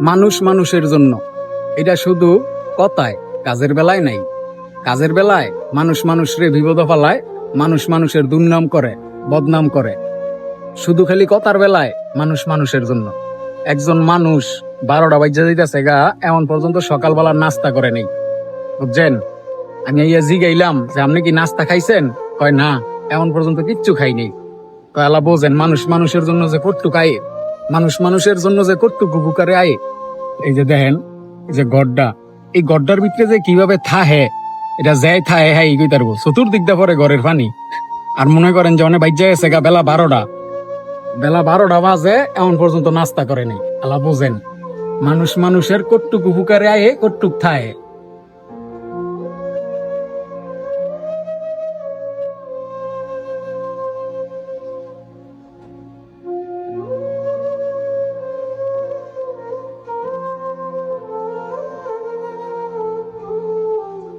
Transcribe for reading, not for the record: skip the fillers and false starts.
মানুষ মানুষের জন্য, এটা শুধু কথায়, কাজের বেলায় নাই। কাজের বেলায় মানুষ মানুষরে বিপদ ফেলায়, মানুষ মানুষের দুর্নাম করে, বদনাম করে। শুধু খালি কথার বেলায় মানুষ মানুষের জন্য। একজন মানুষ 12টা বাজে যাইতেছে গা, এমন পর্যন্ত সকালবেলা নাস্তা করে নেই, বুঝছেন? আমি ইয়া জিগাইলাম যে আপনি কি নাস্তা খাইছেন? কয় না, এমন পর্যন্ত কিচ্ছু খাইনি। কয়লা বোঝেন মানুষ মানুষের জন্য যে কটুক আয়, মানুষ মানুষের জন্য যে কটুক উপকারে আয়। এই যে দেখেন, এই যে গড্ডা, এই গড্ডার ভিতরে যে কিভাবে থাহে, এটা যাই থাহে হ্যাঁ ইগুই তারবো চতুর্দিক দা পরে ঘরের পানি। আর মনে করেন যে অনেক বাইজা গেছে গা বেলা 12টা বাজে, এমন পর্যন্ত নাস্তা করেনি। আলা বোঝেন মানুষ মানুষের কটুক উপকারে আয়ে কটুক থাহে।